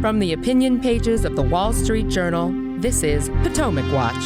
From the opinion pages of the Wall Street Journal, this is Potomac Watch.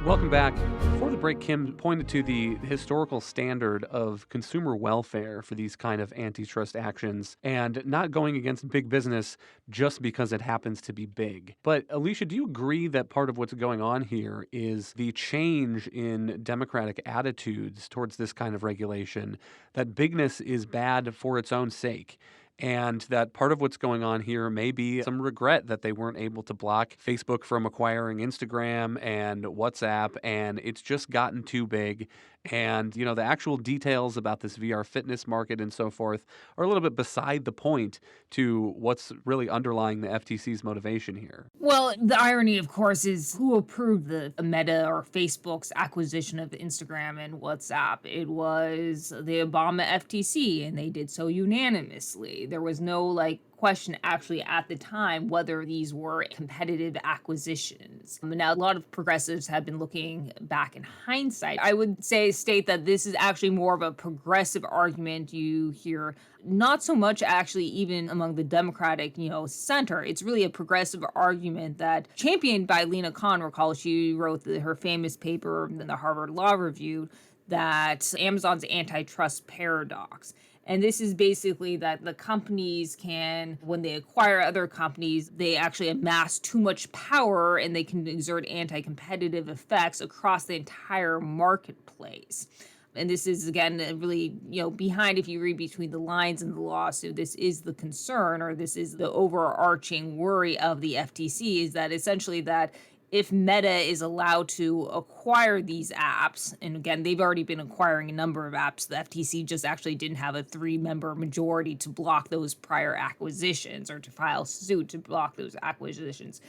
Welcome back. Before the break, Kim pointed to the historical standard of consumer welfare for these kind of antitrust actions and not going against big business just because it happens to be big. But Alicia, do you agree that part of what's going on here is the change in democratic attitudes towards this kind of regulation, that bigness is bad for its own sake? And that part of what's going on here may be some regret that they weren't able to block Facebook from acquiring Instagram and WhatsApp, and it's just gotten too big. And, you know, the actual details about this VR fitness market and so forth are a little bit beside the point to what's really underlying the FTC's motivation here. Well, the irony, of course, is who approved the Meta or Facebook's acquisition of Instagram and WhatsApp? It was the Obama FTC, and they did so unanimously. There was no, question actually at the time whether these were competitive acquisitions. Now, a lot of progressives have been looking back in hindsight. I would state that this is actually more of a progressive argument you hear, not so much actually even among the Democratic, center. It's really a progressive argument that championed by Lena Khan. Recall she wrote her famous paper in the Harvard Law Review that Amazon's antitrust paradox. And this is basically that the companies can, when they acquire other companies, they actually amass too much power and they can exert anti-competitive effects across the entire marketplace. And this is, again, really, behind, if you read between the lines in the lawsuit, this is the concern, or this is the overarching worry of the FTC, is that essentially that if Meta is allowed to acquire these apps, and again, they've already been acquiring a number of apps, the FTC just actually didn't have a 3-member majority to block those prior acquisitions or to file suit to block those acquisitions.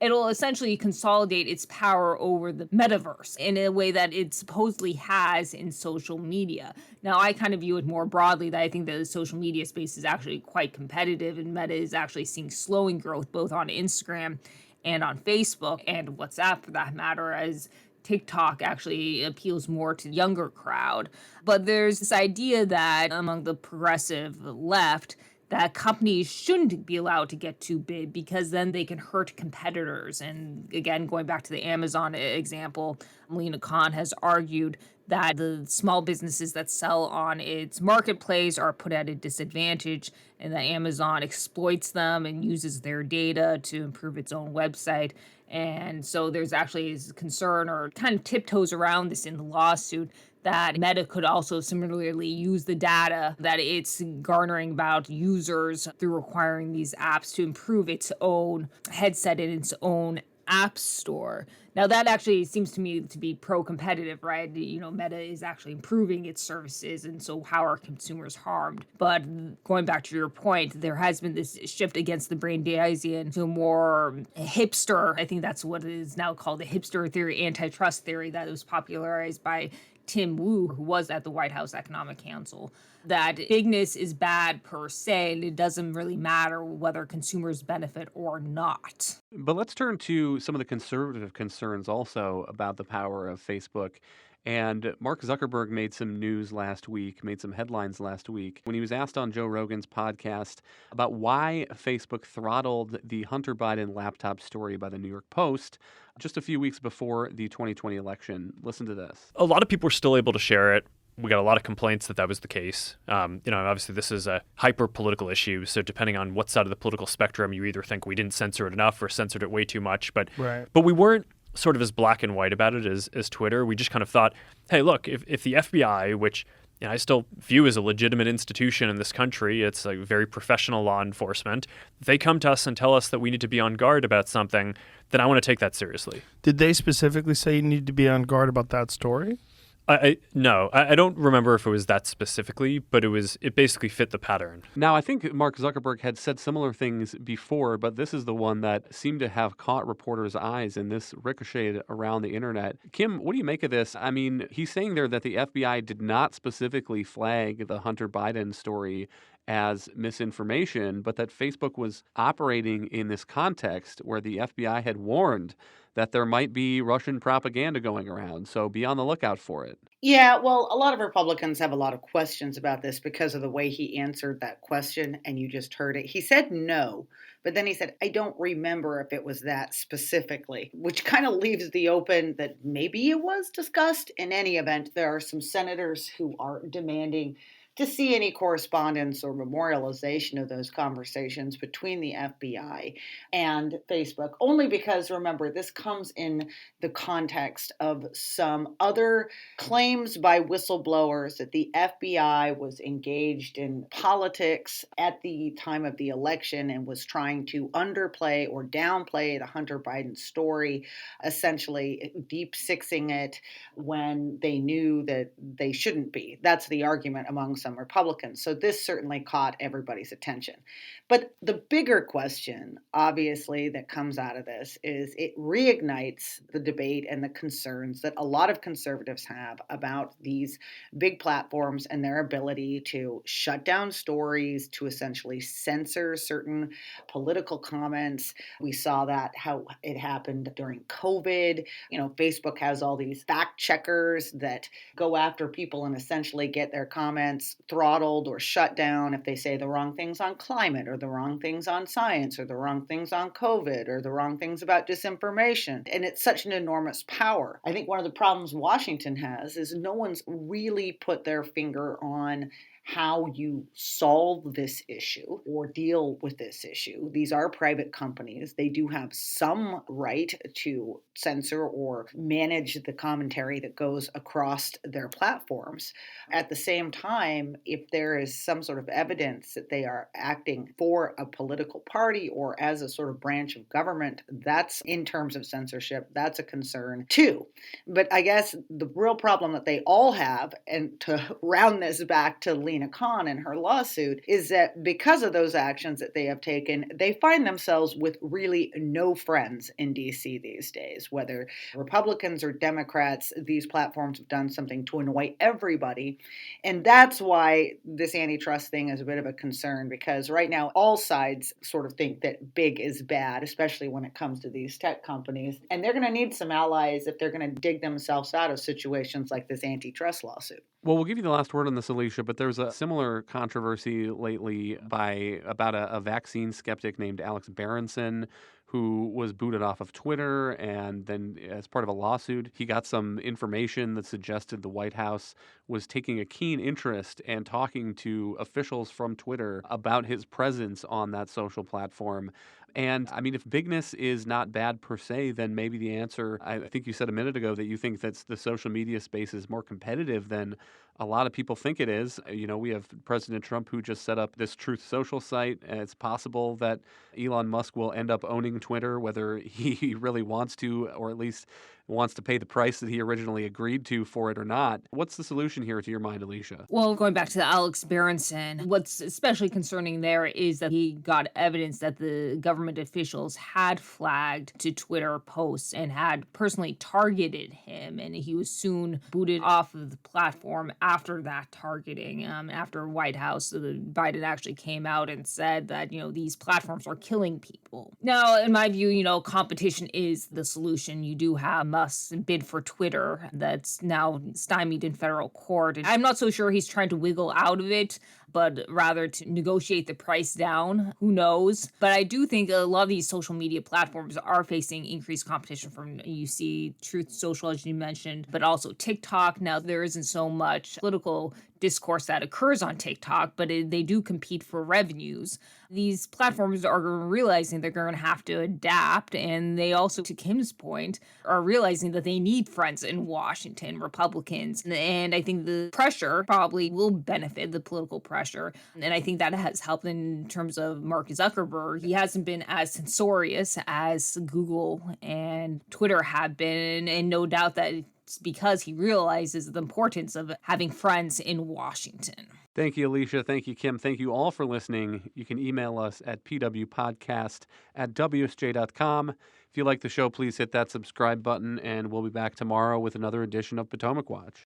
It'll essentially consolidate its power over the metaverse in a way that it supposedly has in social media. Now, I kind of view it more broadly that I think the social media space is actually quite competitive, and Meta is actually seeing slowing growth both on Instagram and on Facebook and WhatsApp for that matter, as TikTok actually appeals more to the younger crowd. But there's this idea that among the progressive left, that companies shouldn't be allowed to get too big because then they can hurt competitors. And again, going back to the Amazon example, Lena Khan has argued that the small businesses that sell on its marketplace are put at a disadvantage and that Amazon exploits them and uses their data to improve its own website. And so there's actually a concern, or kind of tiptoes around this in the lawsuit, that Meta could also similarly use the data that it's garnering about users through acquiring these apps to improve its own headset and its own app store. Now, that actually seems to me to be pro-competitive, right? Meta is actually improving its services, and so how are consumers harmed? But going back to your point, there has been this shift against the Brandeisian to a more hipster, I think that's what is now called the hipster theory, antitrust theory, that was popularized by Tim Wu, who was at the White House Economic Council, that bigness is bad per se, and it doesn't really matter whether consumers benefit or not. But let's turn to some of the conservative concerns also about the power of Facebook. And Mark Zuckerberg made some headlines last week, when he was asked on Joe Rogan's podcast about why Facebook throttled the Hunter Biden laptop story by the New York Post just a few weeks before the 2020 election. Listen to this. A lot of people were still able to share it. We got a lot of complaints that was the case. Obviously this is a hyper-political issue, so depending on what side of the political spectrum, you either think we didn't censor it enough or censored it way too much. But we weren't sort of as black and white about it as Twitter. We just kind of thought, hey, look, if the FBI, which I still view as a legitimate institution in this country, it's like very professional law enforcement, they come to us and tell us that we need to be on guard about something, then I want to take that seriously. Did they specifically say you need to be on guard about that story? No, I don't remember if it was that specifically, but it basically fit the pattern. Now, I think Mark Zuckerberg had said similar things before, but this is the one that seemed to have caught reporters' eyes, and this ricocheted around the internet. Kim, what do you make of this? I mean, he's saying there that the FBI did not specifically flag the Hunter Biden story as misinformation, but that Facebook was operating in this context where the FBI had warned that there might be Russian propaganda going around. So be on the lookout for it. Yeah, well, a lot of Republicans have a lot of questions about this because of the way he answered that question, and you just heard it. He said no, but then he said, I don't remember if it was that specifically, which kind of leaves the open that maybe it was discussed. In any event, there are some senators who are demanding to see any correspondence or memorialization of those conversations between the FBI and Facebook, only because, remember, this comes in the context of some other claims by whistleblowers that the FBI was engaged in politics at the time of the election and was trying to underplay or downplay the Hunter Biden story, essentially deep sixing it when they knew that they shouldn't be. That's the argument among some Republicans. So this certainly caught everybody's attention. But the bigger question, obviously, that comes out of this is it reignites the debate and the concerns that a lot of conservatives have about these big platforms and their ability to shut down stories, to essentially censor certain political comments. We saw that how it happened during COVID. Facebook has all these fact checkers that go after people and essentially get their comments throttled or shut down if they say the wrong things on climate or the wrong things on science or the wrong things on COVID or the wrong things about disinformation. And it's such an enormous power. I think one of the problems Washington has is no one's really put their finger on how you solve this issue or deal with this issue. These are private companies. They do have some right to censor or manage the commentary that goes across their platforms. At the same time, if there is some sort of evidence that they are acting for a political party or as a sort of branch of government, that's in terms of censorship, that's a concern too. But I guess the real problem that they all have, and to round this back to Lena Khan and her lawsuit, is that because of those actions that they have taken, they find themselves with really no friends in DC these days. Whether Republicans or Democrats, these platforms have done something to annoy everybody. And that's why this antitrust thing is a bit of a concern, because right now all sides sort of think that big is bad, especially when it comes to these tech companies. And they're going to need some allies if they're going to dig themselves out of situations like this antitrust lawsuit. Well, we'll give you the last word on this, Alicia, but there's a similar controversy lately about a vaccine skeptic named Alex Berenson, who was booted off of Twitter, and then as part of a lawsuit, he got some information that suggested the White House was taking a keen interest and talking to officials from Twitter about his presence on that social platform. And I mean, if bigness is not bad per se, then maybe the answer, I think you said a minute ago that you think that the social media space is more competitive than a lot of people think it is. We have President Trump who just set up this Truth Social site, and it's possible that Elon Musk will end up owning Twitter, whether he really wants to, or at least wants to pay the price that he originally agreed to for it or not. What's the solution here to your mind, Alicia? Well, going back to the Alex Berenson, what's especially concerning there is that he got evidence that the government officials had flagged to Twitter posts and had personally targeted him, and he was soon booted off of the platform after that targeting. After White House, Biden actually came out and said that, these platforms are killing people. Now, in my view, competition is the solution. You do have Musk's bid for Twitter that's now stymied in federal court. And I'm not so sure he's trying to wiggle out of it, but rather to negotiate the price down. Who knows? But I do think a lot of these social media platforms are facing increased competition from, you see, Truth Social, as you mentioned, but also TikTok. Now, there isn't so much political discourse that occurs on TikTok, but they do compete for revenues. These platforms are realizing they're going to have to adapt, and they also, to Kim's point, are realizing that they need friends in Washington, Republicans, and I think the pressure probably will benefit the political pressure, and I think that has helped in terms of Mark Zuckerberg. He hasn't been as censorious as Google and Twitter have been, and no doubt that it's because he realizes the importance of having friends in Washington. Thank you, Alicia. Thank you, Kim. Thank you all for listening. You can email us at pwpodcast@wsj.com. If you like the show, please hit that subscribe button, and we'll be back tomorrow with another edition of Potomac Watch.